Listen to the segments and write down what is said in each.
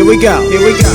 we go, here we go.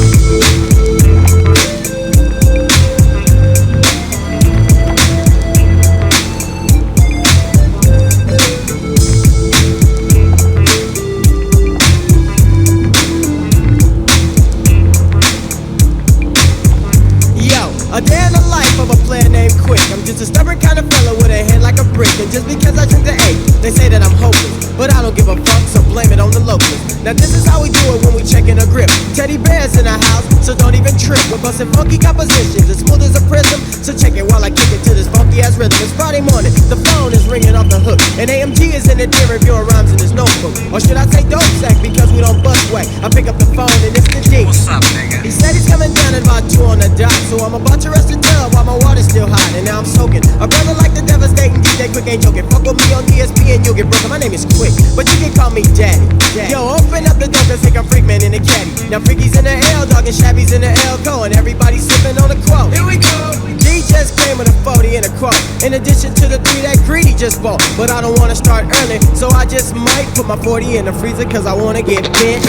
A day in the life of a player named Quick. I'm just a stubborn kind of fella with a head like a brick. And just because I drink the A, they say that I'm hopeless. But I don't give a fuck, so blame it on the locals. Now this is how we do it when we checkin' a grip. Teddy bears in the house, so don't even trip. We're bustin' funky compositions, as smooth as a prism. So check it while I kick it to this funky ass rhythm. It's Friday morning, the phone is ringing off the hook. And AMG is in the deer reviewing rhymes in his notebook. Or should I say dope sack, because we don't bust whack. I pick up the phone and it's the D. What's up, nigga? He said he's coming down at about 2 on the dot. So I'm about to rest the tub while my water's still hot. And now I'm soaking. A brother like the devastating DJ Quick ain't joking. Fuck with me on ESPN, you'll get broken. My name is Quick, but you can call me Daddy. Yo, open up the door, cause take a freak man in the caddy. Now freaky's in the L, dog, and Shabby's in the L-Co. And everybody's sipping on the quote. Here we go. D just came with a 40 and a quote. In addition to the 3 that Greedy just bought. But I don't wanna start early, so I just might put my 40 in the freezer, cause I wanna get bent.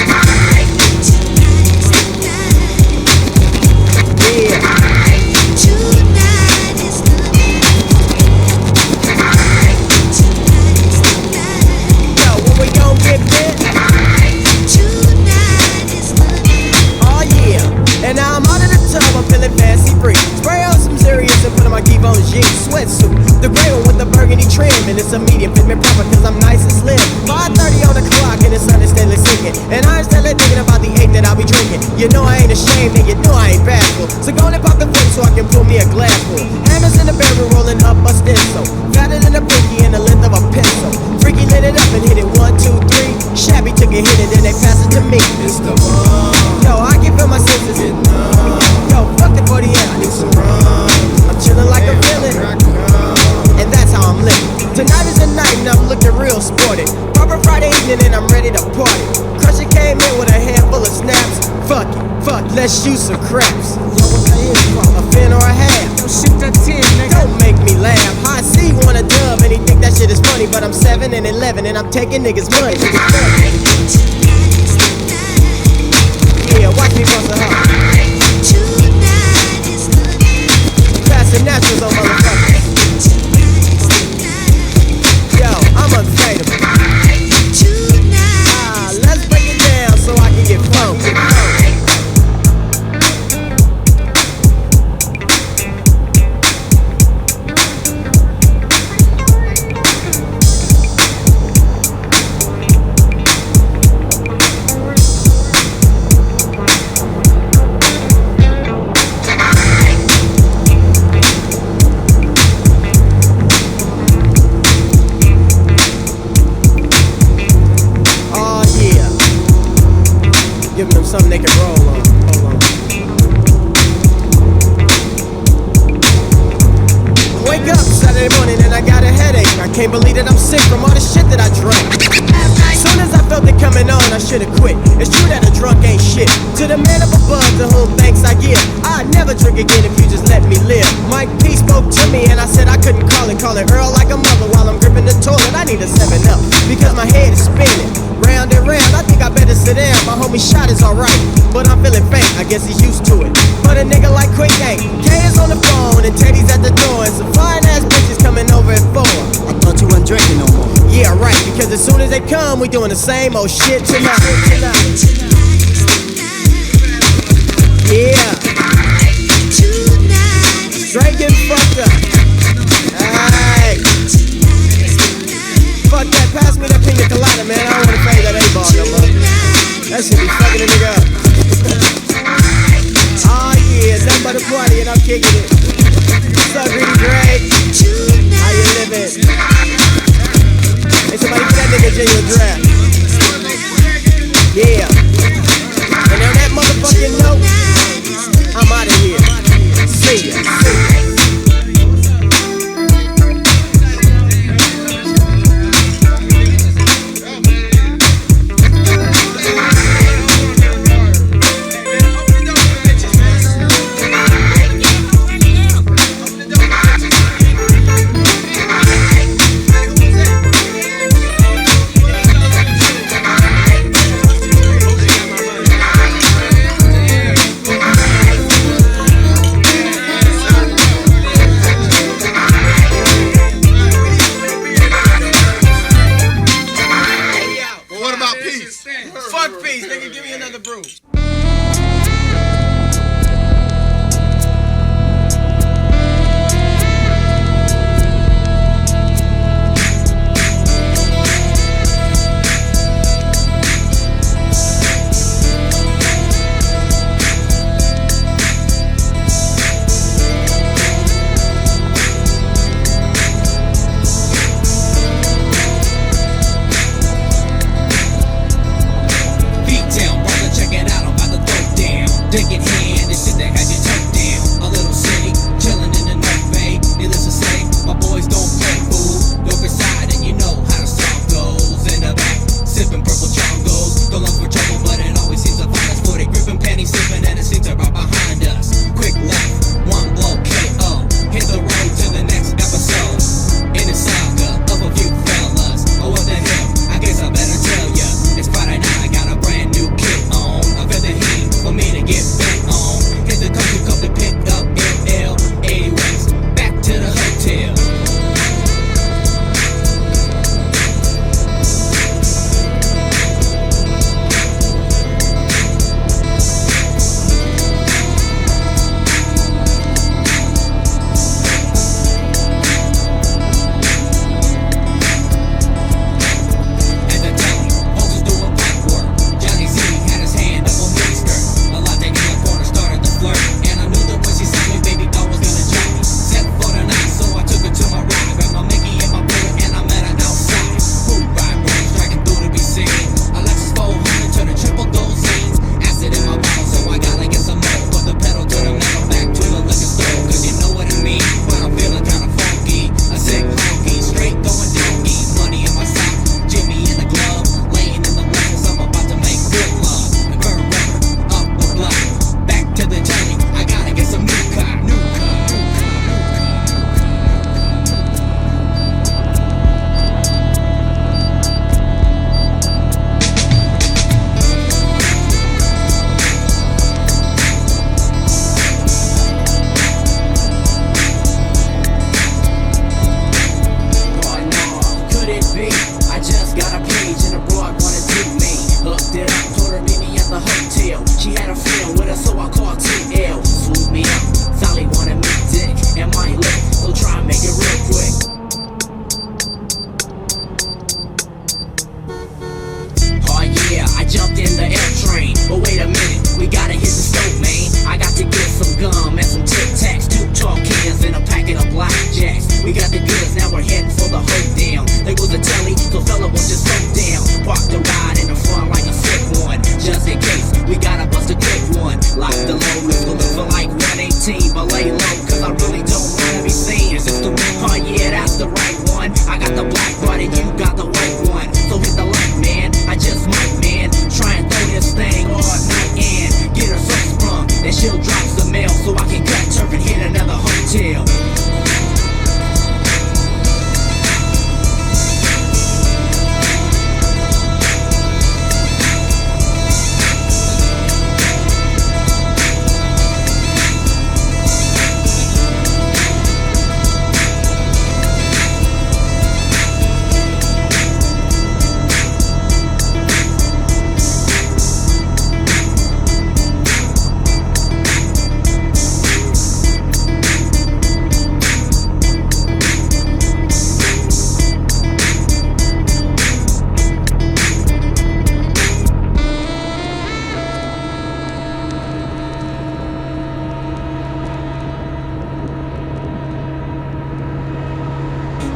Yeah. And now I'm out of the tub, I'm feeling fancy free. Spray out some Serious and put on my Givenchy sweatsuit. The gray one with the burgundy trim, and it's a medium, fit me proper cause I'm nice and slim. 5:30 on the clock and the sun is steadily sinking. And I'm still thinking about the 8 that I'll be drinking. You know I ain't ashamed and you know I ain't bashful. So go and pop the flame so I can pull me a glass full. Hammers in the barrel rolling up a stencil. Fatter than a pinky and the length of a pencil. Freaky lit it up and hit it 1, 2, 3. Shabby took a hit and then they passed it to me. It's the one. Yo, I can feel my senses. Yo, fuck the 40 I need some rum. I'm chillin' like a villain, and that's how I'm living. Tonight is the night and I'm looking real sporty. Proper Friday evening and I'm ready to party. Crusher came in with a handful of snaps. Fuck it, fuck, let's shoot some craps. Yo, what that is for? A fin or a half? Yo, shoot that 10, nigga. Don't make me laugh. I see one a dub and he think that shit is funny, but I'm 7 and 11 and I'm taking niggas' money. Yeah, watch me bust a hop. Passing naturals on motherfuckers. Yo, I'm unfadable. Let's break it down so I can get funky. Giving them something they can roll on. Hold on. Wake up Saturday morning and I got a headache. I can't believe that I'm sick from all the shit that I drank. Soon as I felt it coming on, I should've quit. It's true that a drunk ain't shit. To the man up above, to whom thanks I give. I'd never drink again if you just let me live. Mike P spoke to me and I said I couldn't call it Earl like a mother while I'm gripping the toilet. I need a 7-Up because my head is spinning. Round and round, I think I better sit down. My homie shot is alright, but I'm feeling faint, I guess he's used to it. But a nigga like Quick ain't. K is on the phone and Teddy's at the door. And some fine ass bitches coming over at 4. I thought you wasn't drinking no more. Yeah, right, because as soon as they come, we doing the same old shit tonight. Yeah. Straight getting fucked up. Aight. Fuck that, pass me that pina colada, man. I don't wanna pay that A-ball no more. That shit be fucking a nigga up. Oh yeah, it's nothing but a party and I'm kicking it. What's up, Greedy Drake? How you living? Hey, somebody get that nigga genuine draft. Yeah. And on that motherfucking note,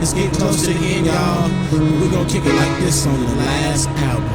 Let's get close to the end, y'all. We're gonna kick it like this on the last album.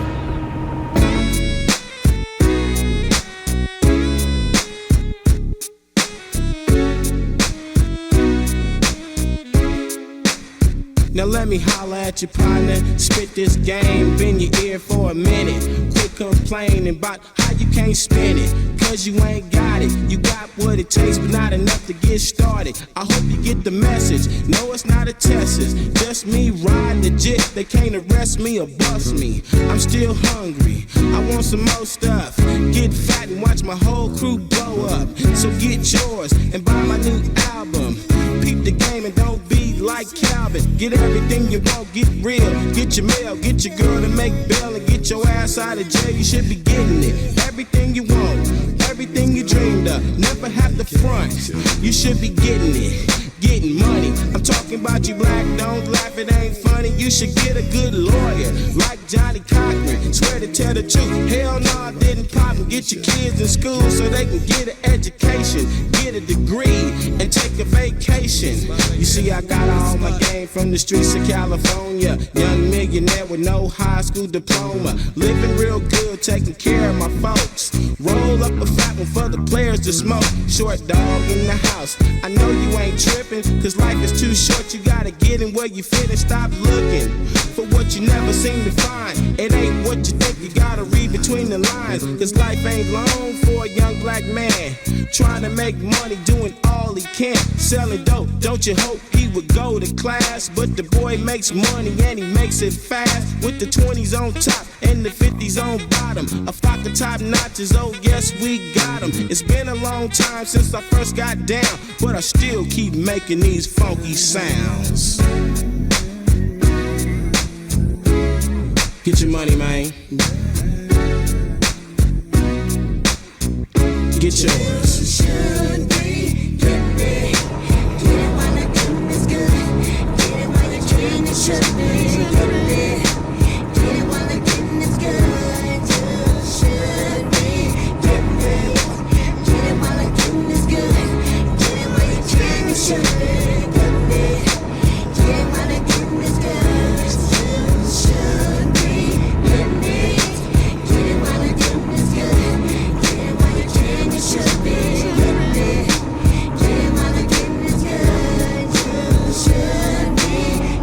Now let me holler at your partner, spit this game in your ear for a minute. Quit complaining about how you can't spin it, cause you ain't got it. You got what it takes, but not enough to get started. I hope you get the message. No, it's not a test, it's just me riding the jet. They can't arrest me or bust me. I'm still hungry, I want some more stuff. Get fat and watch my whole crew blow up. So get yours and buy my new album. Peep the game and don't be like Calvin. Get everything you want, get real. Get your mail, get your girl to make bail, and get your ass out of jail. You should be getting it. Everything you want, everything you dreamed of. Never have to front. You should be getting it. Getting money. I'm talking about you black, don't laugh, it ain't funny. You should get a good lawyer, like Johnny Cochran. Swear to tell the truth, hell no, I didn't pop and get your kids in school so they can get an education, get a degree, and take a vacation. You see, I got all my game from the streets of California. Young millionaire with no high school diploma. Living real good, taking care of my folks. Roll up a fat one for the players to smoke. Short dog in the house. I know you ain't tripping, cause life is too short. You gotta get in where you fit and stop looking for what you never seem to find. It ain't what you think, you gotta read between the lines. Cause life ain't long for a young black man trying to make money, doing all he can, selling dope. Don't you hope he would go to class? But the boy makes money and he makes it fast. With the 20s on top and the 50s on bottom. A flock of top notches, oh yes we got them. It's been a long time since I first got down, but I still keep making these funky sounds. Get your money, man. Get yours. Should be, get me. Get it while the getting is good. Get it while you're dreaming it should be. Get me. Get it while the getting is good. Should be, get me. Get it while the getting is good. Get it while you're dreaming it should be. Get me. Get it while the getting is good. Should be, get me. Get it while the getting is good. Get it while you're dreaming it should be. Get me. Get it while the getting is good. Should be,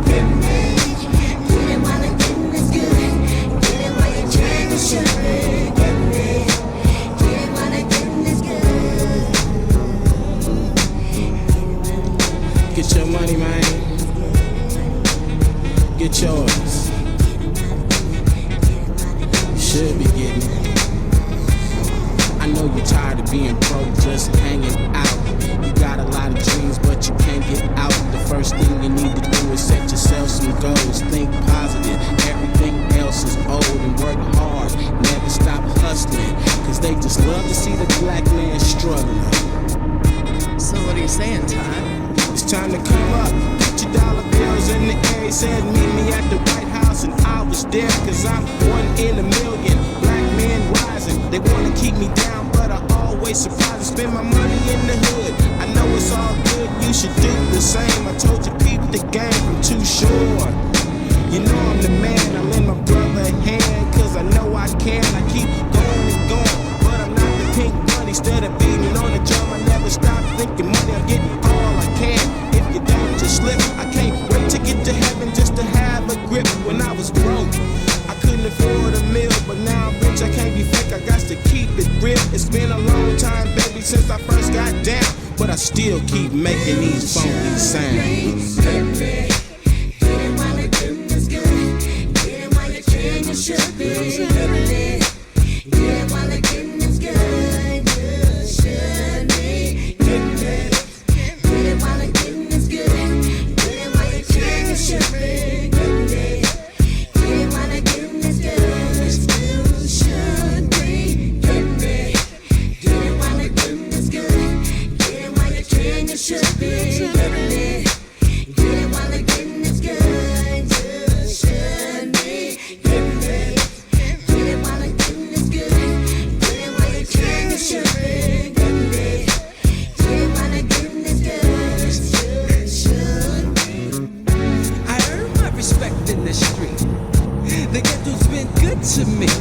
get me. Get it while the getting is good. Get it while you're dreaming it should be. Get me. Get it while the getting is good. Get your money, man. Get yours. You should be getting it. I know you're tired of being broke, just hanging out. You got a lot of dreams, but you can't get out. The first thing you need to do is set yourself some goals. Think positive, everything else is old. And work hard, never stop hustling, cause they just love to see the black man struggling. So what are you saying, Todd? It's time to come up, put your dollar bills in the air. He said meet me at the White House, and I was there, cause I'm one in a million. Black men rising, they wanna keep me down, but I always surprise and spend my money in the hood. I know it's all good, you should do the same. I told you peep the game from Too Short. You know I'm the man, I'm in my brother's hand, cause I know I can. I keep going and going, but I'm not the pink bunny. Instead of beating on the drum, I never stop thinking money. I'm getting all I can. If you don't, just slip. I can't wait to get to heaven just to have a grip. When I was broke, I couldn't afford a meal, but now I'm rich, I can't be fake. I got to keep it real. It's been a long time, baby, since I first got down, but I still keep making these funky sounds. Get me. Get it while the getting is good. Get it while you're dreaming it should be. Get me. Get it while the getting is good. Should be. Get me. Get it while the getting is good. Get it while you're dreaming it should be. Get me. Get it while the getting is good. Should be. Get me. Get it while the getting is good. Get it while you're dreaming it should be. Get me. Get it submit.